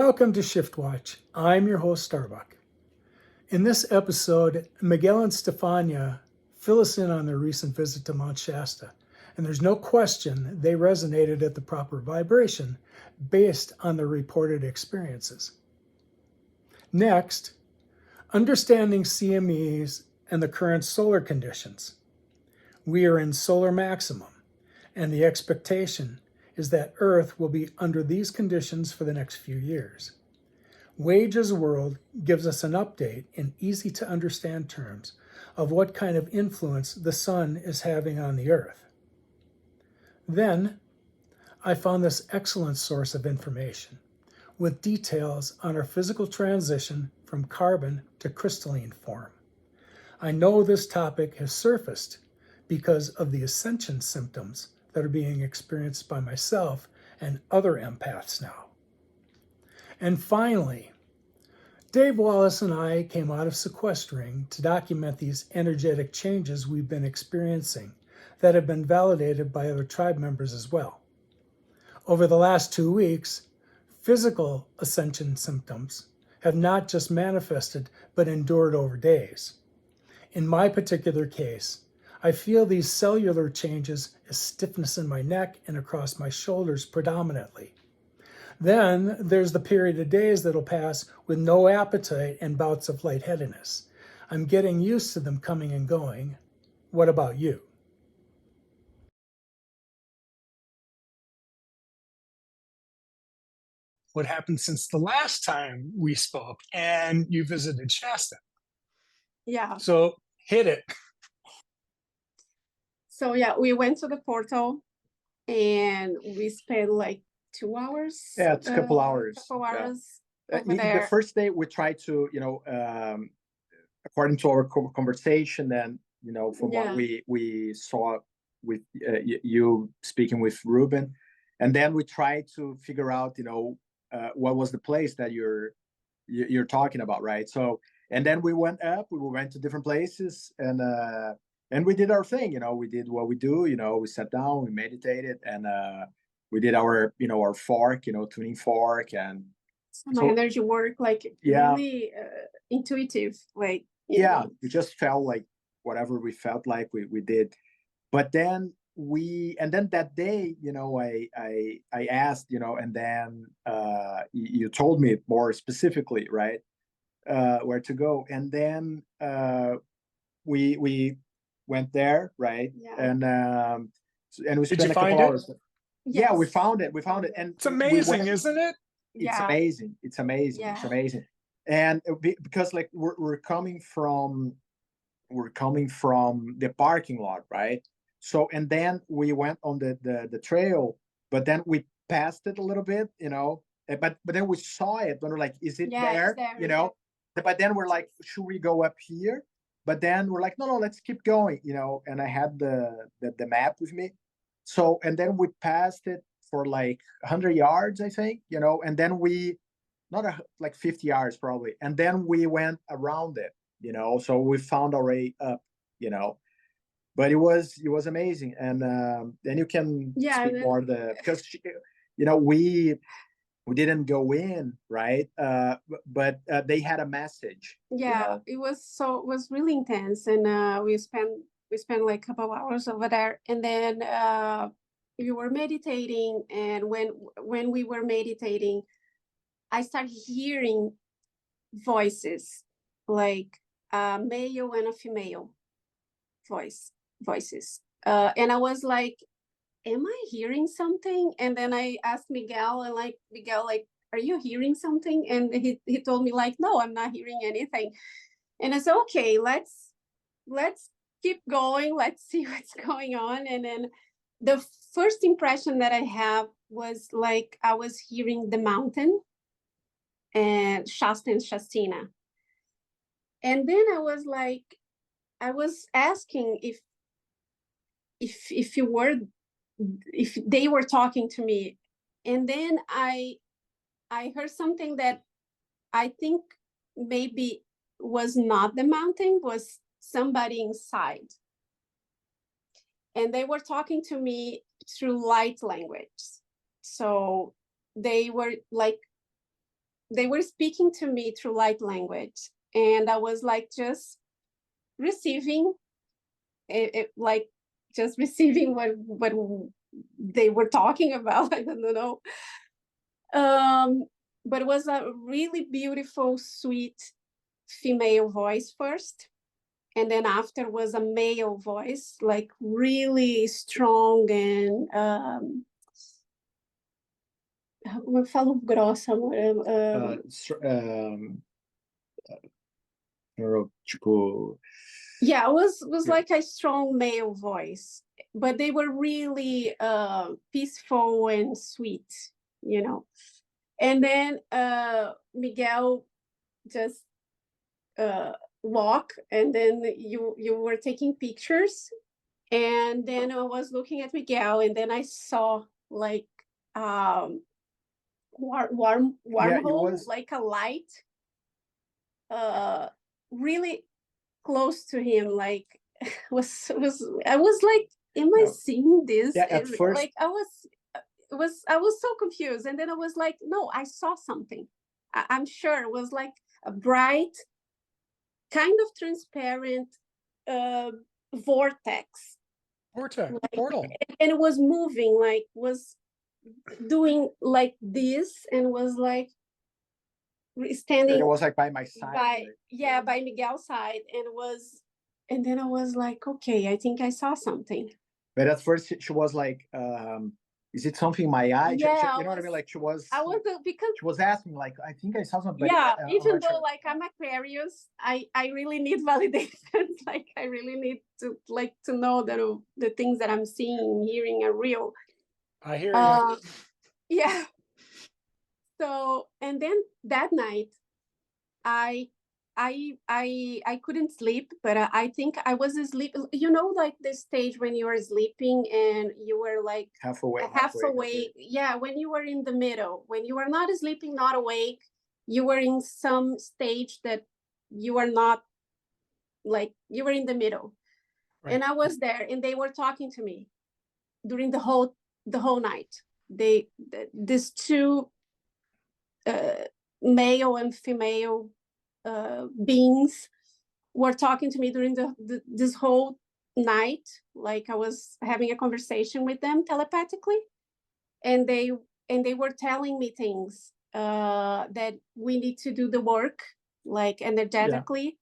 Welcome to ShiftWatch. I'm your host, Starbuck. In this episode, Miguel and Stefania fill us in on their recent visit to Mount Shasta, and there's no question they resonated at the proper vibration based on their reported experiences. Next, understanding CMEs and the current solar conditions. We are in solar maximum, and the expectation is that Earth will be under these conditions for the next few years. Wage's World gives us an update in easy to understand terms of what kind of influence the sun is having on the Earth. Then, I found this excellent source of information with details on our physical transition from carbon to crystalline form. I know this topic has surfaced because of the ascension symptoms that are being experienced by myself and other empaths now. And finally, Dave Wallace and I came out of sequestering to document these energetic changes we've been experiencing that have been validated by other tribe members as well. Over the last 2 weeks, physical ascension symptoms have not just manifested, but endured over days. In my particular case, I feel these cellular changes as stiffness in my neck and across my shoulders predominantly. Then there's the period of days that'll pass with no appetite and bouts of lightheadedness. I'm getting used to them coming and going. What about you? What happened since the last time we spoke and you visited Shasta? Yeah. So hit it. So yeah, we went to the portal and we spent like 2 hours. Yeah, it's a couple hours. Over there. The first day we tried to, according to our conversation and, from what we saw with you speaking with Ruben, and then we tried to figure out, what was the place that you're talking about, right? So, and then we went up, we went to different places, and we did our thing, we did what we do, we sat down, we meditated, and we did our, our fork, tuning fork, and some energy work, like really intuitive, like we just felt like whatever we felt like we did. But then that day, I asked, and then you told me more specifically, right, where to go, and then we went there, right? Yeah. And we spent a couple hours. Yes. Yeah, we found it, and it's amazing, isn't it? It's amazing. Yeah. It's amazing. And because like we're coming from the parking lot, right? So, and then we went on the trail, but then we passed it a little bit, but then we saw it, and we're like, is it there? But then we're like, should we go up here? But then we're like, no, let's keep going, and I had the map with me. So, and then we passed it for like 100 yards, I think, and then like 50 yards probably. And then we went around it, so we found our way up, but it was amazing. And then you can speak more because, we didn't go in, right? But they had a message. Yeah, it was really intense, and we spent like a couple hours over there, and then we were meditating, and when we were meditating, I started hearing voices, like a male and a female voices, and I was like, am I hearing something? And then I asked Miguel, and like, Miguel, like, are you hearing something? And he told me like, no, I'm not hearing anything. And I said, okay, let's keep going. Let's see what's going on. And then the first impression that I have was like, I was hearing the mountain and Shasta and Shastina. And then I was like, I was asking if they were talking to me, and then I heard something that I think maybe was not the mountain, was somebody inside, and they were talking to me through light language. So they were like they were speaking to me through light language, and I was like just receiving it, like just receiving what they were talking about. I don't know. But it was a really beautiful, sweet female voice first, and then after was a male voice, like really strong and como eu falo grossa, amor? Tipo, yeah, it was like a strong male voice, but they were really peaceful and sweet, you know. And then Miguel just walk, and then you were taking pictures, and then I was looking at Miguel, and then I saw like warm hole, like a light really close to him, like was I was like, am I seeing this? Yeah, at first, like I was so confused, and then I was like, no, I saw something. I'm sure it was like a bright, kind of transparent vortex, like, portal, and it was moving, like was doing like this, and was like standing. It was like by my side. By Miguel's side, and then I was like, okay, I think I saw something. But at first she was like, is it something in my eye? Yeah, you know what I mean? Like because she was asking, like, I think I saw something. Yeah, even though like I'm Aquarius, I really need validation. Like I really need to know that the things that I'm seeing, hearing are real. I hear you. Yeah. So, and then that night, I couldn't sleep, but I think I was asleep. You know, like the stage when you are sleeping and you were like half awake. Yeah, when you were in the middle, when you are not sleeping, not awake, you were in some stage that you are not, like you were in the middle. Right. And I was there, and they were talking to me during the whole night. These two male and female beings were talking to me during this whole night, like I was having a conversation with them telepathically, and they were telling me things that we need to do the work, like energetically.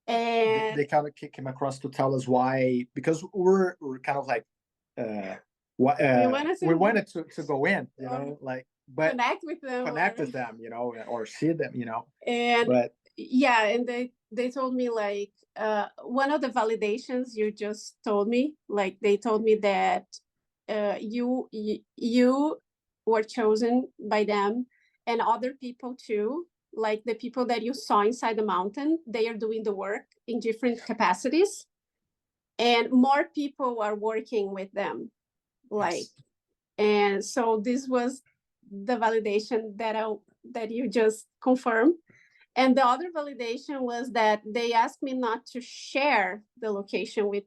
And they kind of came across to tell us why, because we're kind of like we wanted to go in, you know, like, but connect with them, you know, or see them, you know. And yeah, and they told me like one of the validations you just told me, like they told me that you were chosen by them, and other people too, like the people that you saw inside the mountain, they are doing the work in different capacities, and more people are working with them, like. Yes. And so this was the validation that you just confirmed. And the other validation was that they asked me not to share the location with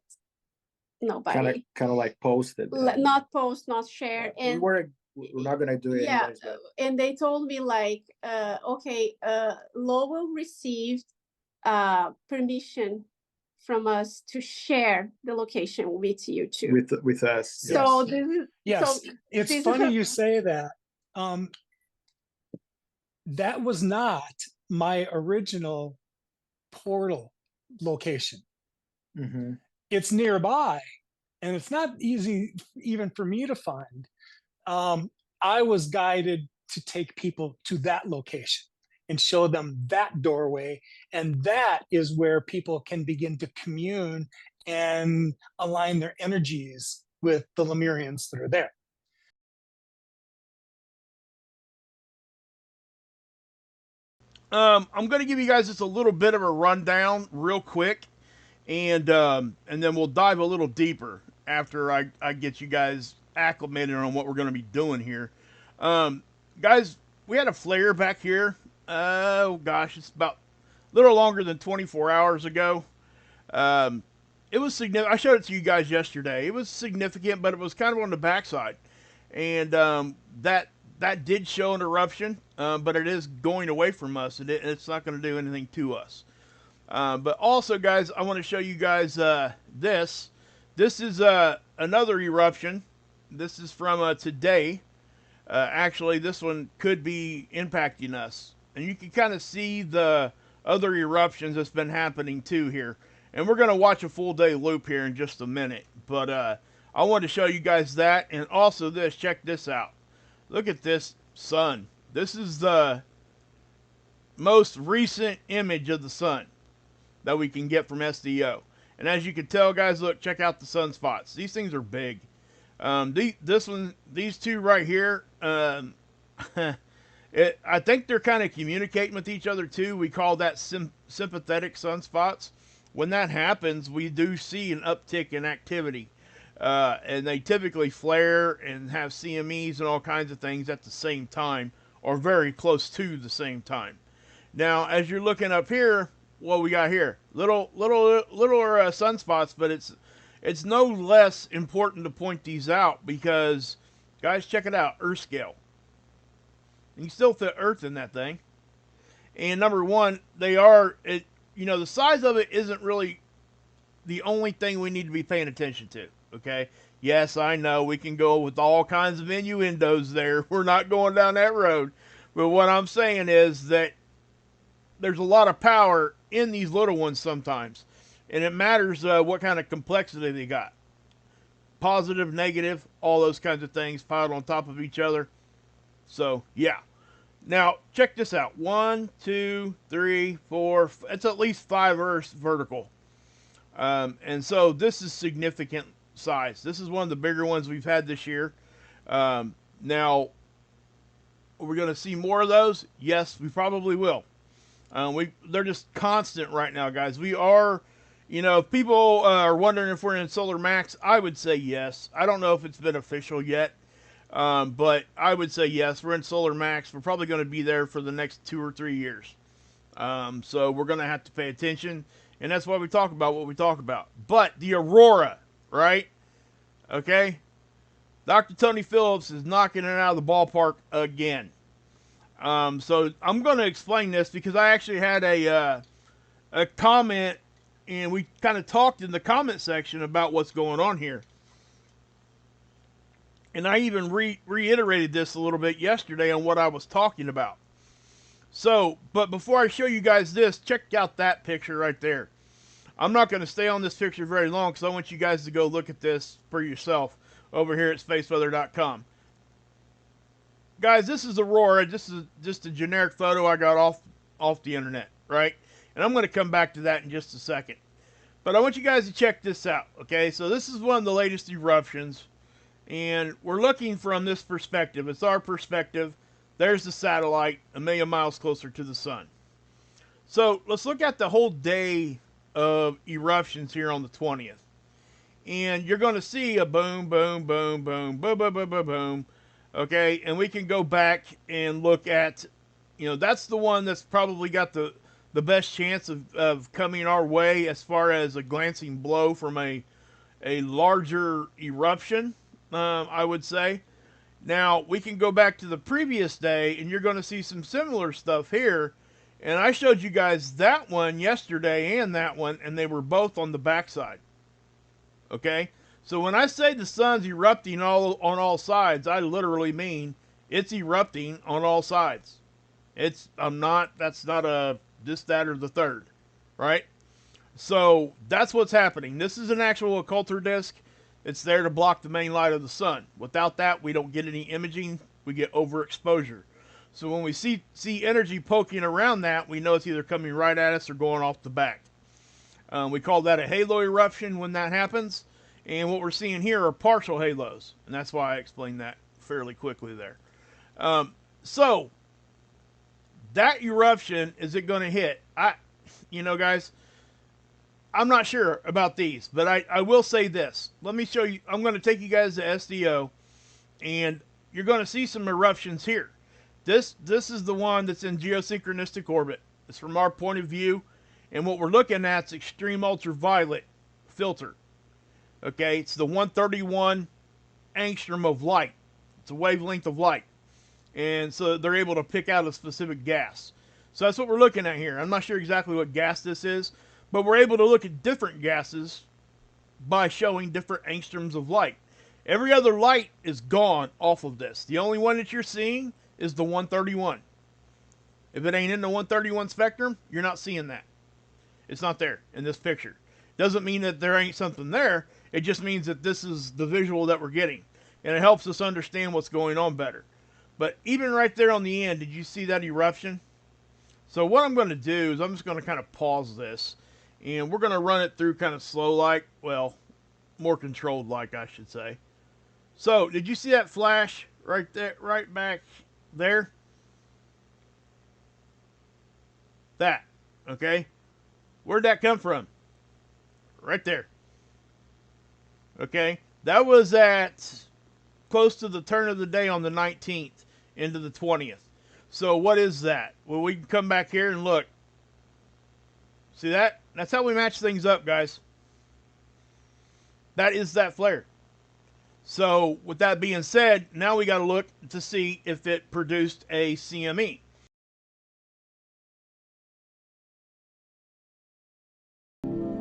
nobody. Kind of like post it. Not post, not share. And we're not going to do it. Yeah. Anyways, but... And they told me like, okay, Lowell received permission from us to share the location with you too. With us. So yes. This is... Yes. So it's funny you say that. That was not my original portal location. Mm-hmm. It's nearby, and it's not easy even for me to find. I was guided to take people to that location and show them that doorway, and that is where people can begin to commune and align their energies with the Lemurians that are there. I'm going to give you guys just a little bit of a rundown real quick, and then we'll dive a little deeper after I get you guys acclimated on what we're going to be doing here. Guys, we had a flare back here. Oh gosh, it's about a little longer than 24 hours ago. It was significant. I showed it to you guys yesterday. It was significant, but it was kind of on the backside, and that that did show an eruption, but it is going away from us. It's not going to do anything to us. But also, guys, I want to show you guys this. This is another eruption. This is from today. Actually, this one could be impacting us. And you can kind of see the other eruptions that's been happening too here. And we're going to watch a full day loop here in just a minute. But I wanted to show you guys that. And also this, check this out. Look at this sun. This is the most recent image of the sun that we can get from SDO. And as you can tell, guys, look, check out the sunspots. These things are big. These two right here, I think they're kind of communicating with each other too. We call that sympathetic sunspots. When that happens, we do see an uptick in activity. And they typically flare and have CMEs and all kinds of things at the same time, or very close to the same time. Now, as you're looking up here, what we got here, littler sunspots, but it's no less important to point these out because, guys, check it out, Earth scale. You can still fit Earth in that thing. And number one, the size of it isn't really the only thing we need to be paying attention to, okay? Yes, I know we can go with all kinds of innuendos there. We're not going down that road. But what I'm saying is that there's a lot of power in these little ones sometimes. And it matters what kind of complexity they got. Positive, negative, all those kinds of things piled on top of each other. So, yeah. Now, check this out. 1, 2, 3, 4. It's at least 5 Earths vertical. And so this is significant size. This is one of the bigger ones we've had this year. Now, are we going to see more of those? Yes, we probably will. They're just constant right now, guys. We are, if people are wondering if we're in Solar Max, I would say yes. I don't know if it's been official yet, but I would say yes. We're in Solar Max. We're probably going to be there for the next 2 or 3 years. So we're going to have to pay attention, and that's why we talk about what we talk about. But the aurora, right? Okay? Dr. Tony Phillips is knocking it out of the ballpark again. So I'm going to explain this because I actually had a comment, and we kind of talked in the comment section about what's going on here. And I even reiterated this a little bit yesterday on what I was talking about. So, but before I show you guys this, check out that picture right there. I'm not going to stay on this picture very long because I want you guys to go look at this for yourself over here at spaceweather.com. Guys, this is Aurora. This is just a generic photo I got off the internet, right? And I'm going to come back to that in just a second. But I want you guys to check this out, okay? So this is one of the latest eruptions, and we're looking from this perspective. It's our perspective. There's the satellite, 1 million miles closer to the sun. So let's look at the whole day of eruptions here on the 20th. And you're going to see a boom, boom, boom, boom, boom, boom, boom, boom, boom. Okay, and we can go back and look at, that's the one that's probably got the best chance of coming our way as far as a glancing blow from a larger eruption, I would say. Now, we can go back to the previous day, and you're going to see some similar stuff here. And I showed you guys that one yesterday and that one, and they were both on the backside. Okay? So when I say the sun's erupting on all sides, I literally mean it's erupting on all sides. That's not a this, that, or the third, right? So that's what's happening. This is an actual occulter disk. It's there to block the main light of the sun. Without that, we don't get any imaging. We get overexposure. So when we see energy poking around that, we know it's either coming right at us or going off the back. We call that a halo eruption when that happens. And what we're seeing here are partial halos. And that's why I explained that fairly quickly there. So, that eruption, is it going to hit? Guys, I'm not sure about these. But I will say this. Let me show you. I'm going to take you guys to SDO. And you're going to see some eruptions here. This is the one that's in geosynchronistic orbit. It's from our point of view. And what we're looking at is extreme ultraviolet filter. Okay, it's the 131 angstrom of light. It's a wavelength of light. And so they're able to pick out a specific gas. So that's what we're looking at here. I'm not sure exactly what gas this is, but we're able to look at different gases by showing different angstroms of light. Every other light is gone off of this. The only one that you're seeing is the 131. If it ain't in the 131 spectrum, you're not seeing that. It's not there in this picture. Doesn't mean that there ain't something there. It just means that this is the visual that we're getting. And it helps us understand what's going on better. But even right there on the end, did you see that eruption? So what I'm going to do is I'm just going to kind of pause this. And we're going to run it through kind of slow like. Well, more controlled like, I should say. So, did you see that flash right there, right back there? That, okay? Where'd that come from? Right there. Okay? That was at close to the turn of the day on the 19th into the 20th. So, what is that? Well, we can come back here and look. See that? That's how we match things up, guys. That is that flare. So, with that being said, now we got to look to see if it produced a CME.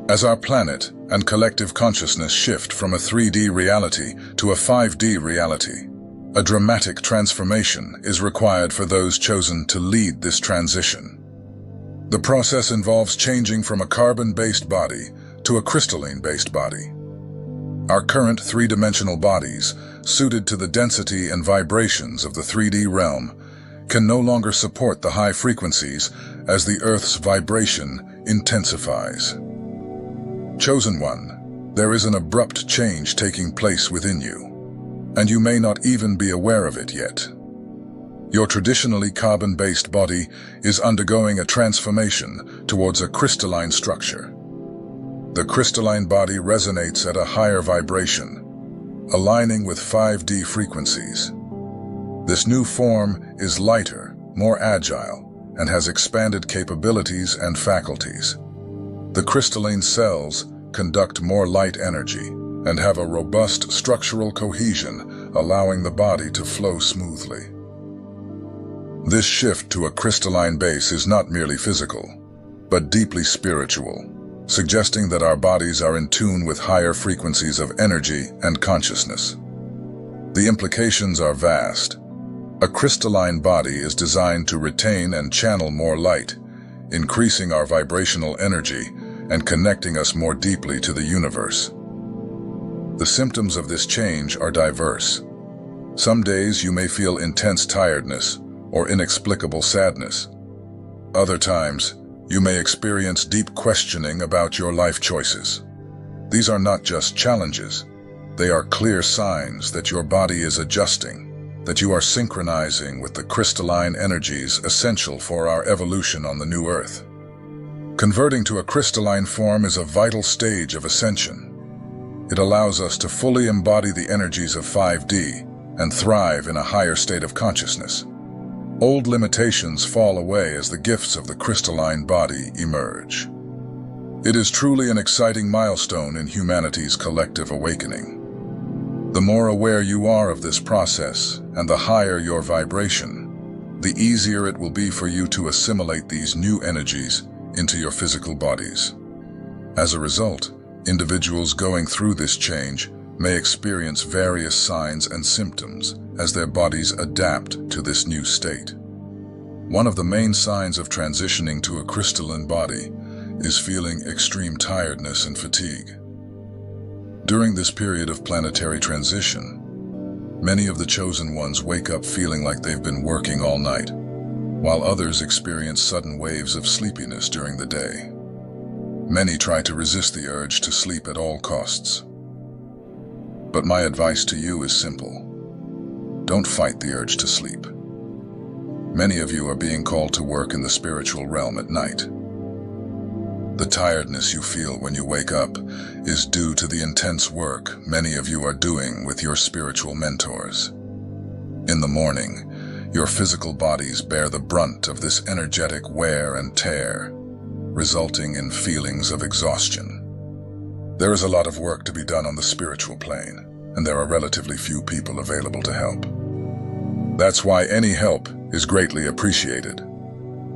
As our planet and collective consciousness shift from a 3D reality to a 5D reality, a dramatic transformation is required for those chosen to lead this transition. The process involves changing from a carbon-based body to a crystalline-based body. Our current three-dimensional bodies, suited to the density and vibrations of the 3D realm, can no longer support the high frequencies as the Earth's vibration intensifies. Chosen One, there is an abrupt change taking place within you, and you may not even be aware of it yet. Your traditionally carbon-based body is undergoing a transformation towards a crystalline structure. The crystalline body resonates at a higher vibration, aligning with 5D frequencies. This new form is lighter, more agile, and has expanded capabilities and faculties. The crystalline cells conduct more light energy and have a robust structural cohesion, allowing the body to flow smoothly. This shift to a crystalline base is not merely physical, but deeply spiritual, suggesting that our bodies are in tune with higher frequencies of energy and consciousness. The implications are vast. A crystalline body is designed to retain and channel more light, increasing our vibrational energy and connecting us more deeply to the universe. The symptoms of this change are diverse. Some days you may feel intense tiredness or inexplicable sadness. Other times, you may experience deep questioning about your life choices. These are not just challenges. They are clear signs that your body is adjusting, that you are synchronizing with the crystalline energies essential for our evolution on the new Earth. Converting to a crystalline form is a vital stage of ascension. It allows us to fully embody the energies of 5D and thrive in a higher state of consciousness. Old limitations fall away as the gifts of the crystalline body emerge. It is truly an exciting milestone in humanity's collective awakening. The more aware you are of this process and the higher your vibration, the easier it will be for you to assimilate these new energies into your physical bodies. As a result, individuals going through this change may experience various signs and symptoms as their bodies adapt to this new state. One of the main signs of transitioning to a crystalline body is feeling extreme tiredness and fatigue. During this period of planetary transition, many of the chosen ones wake up feeling like they've been working all night, while others experience sudden waves of sleepiness during the day. Many try to resist the urge to sleep at all costs. But my advice to you is simple. Don't fight the urge to sleep. Many of you are being called to work in the spiritual realm at night. The tiredness you feel when you wake up is due to the intense work many of you are doing with your spiritual mentors. In the morning, your physical bodies bear the brunt of this energetic wear and tear, resulting in feelings of exhaustion. There is a lot of work to be done on the spiritual plane, and there are relatively few people available to help. That's why any help is greatly appreciated.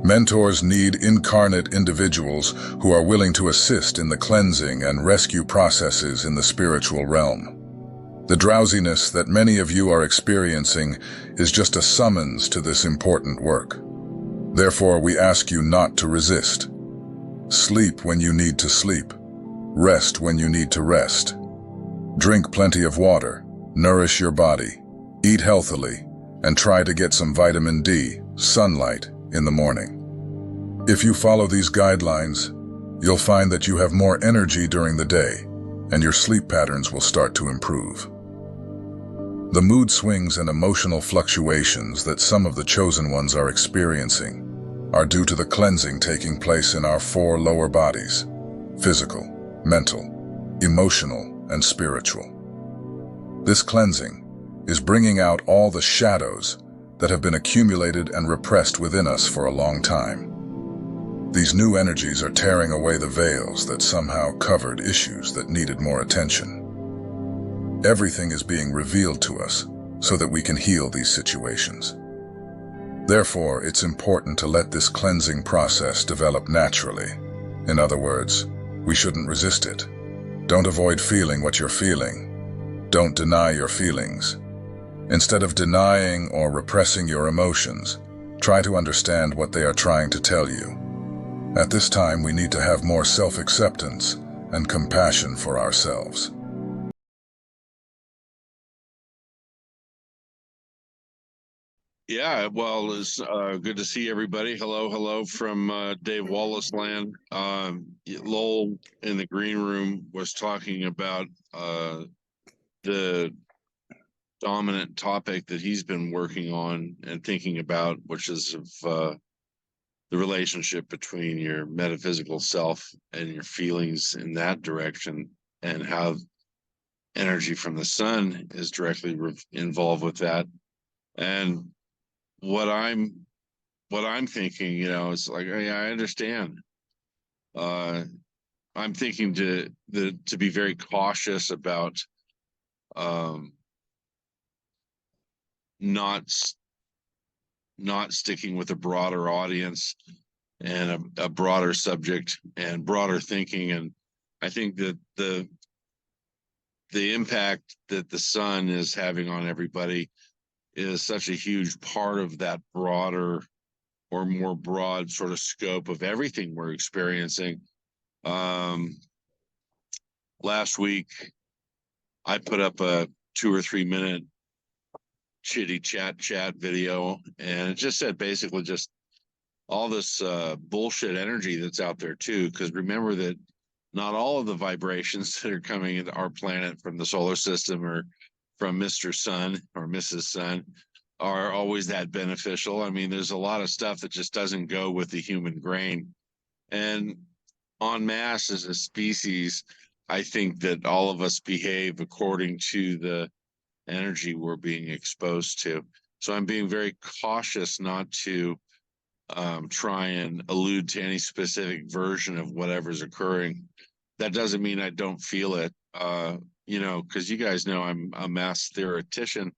Mentors need incarnate individuals who are willing to assist in the cleansing and rescue processes in the spiritual realm. The drowsiness that many of you are experiencing is just a summons to this important work. Therefore, we ask you not to resist. Sleep when you need to sleep. Rest when you need to rest. Drink plenty of water, nourish your body, eat healthily, and try to get some vitamin D, sunlight, in the morning. If you follow these guidelines, you'll find that you have more energy during the day, and your sleep patterns will start to improve. The mood swings and emotional fluctuations that some of the chosen ones are experiencing are due to the cleansing taking place in our 4 lower bodies: physical, mental, emotional, and spiritual. This cleansing is bringing out all the shadows that have been accumulated and repressed within us for a long time. These new energies are tearing away the veils that somehow covered issues that needed more attention. Everything is being revealed to us so that we can heal these situations. Therefore, it's important to let this cleansing process develop naturally. In other words, we shouldn't resist it. Don't avoid feeling what you're feeling. Don't deny your feelings. Instead of denying or repressing your emotions, try to understand what they are trying to tell you. At this time, we need to have more self-acceptance and compassion for ourselves. Yeah, well, it's good to see everybody. Hello from Dave Wallace land. Lowell in the green room was talking about the dominant topic that he's been working on and thinking about, which is of the relationship between your metaphysical self and your feelings in that direction, and how energy from the sun is directly involved with that. And what I'm thinking, is like, I understand. I'm thinking to be very cautious about not sticking with a broader audience and a broader subject and broader thinking. And I think that the impact that the sun is having on everybody is such a huge part of that broader or more broad sort of scope of everything we're experiencing. Last week, I put up a 2 or 3 minute chitty chat video, and it just said basically just all this bullshit energy that's out there too. Because remember that not all of the vibrations that are coming into our planet from the solar system or from Mr. Sun or Mrs. Sun are always that beneficial. I mean, there's a lot of stuff that just doesn't go with the human grain. And en masse as a species, I think that all of us behave according to the energy we're being exposed to. So I'm being very cautious not to try and allude to any specific version of whatever's occurring. That doesn't mean I don't feel it, because you guys know I'm a mass theoretician.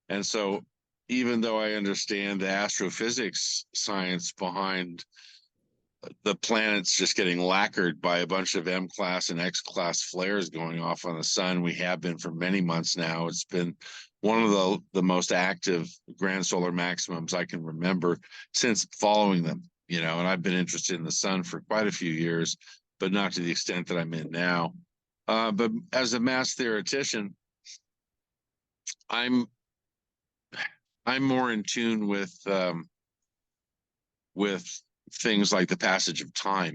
And so even though I understand the astrophysics science behind the planets just getting lacquered by a bunch of M-class and X-class flares going off on the sun, we have been for many months now. It's been one of the most active grand solar maximums I can remember since following them, and I've been interested in the sun for quite a few years, but not to the extent that I'm in now. But as a mass theoretician, I'm more in tune with things like the passage of time.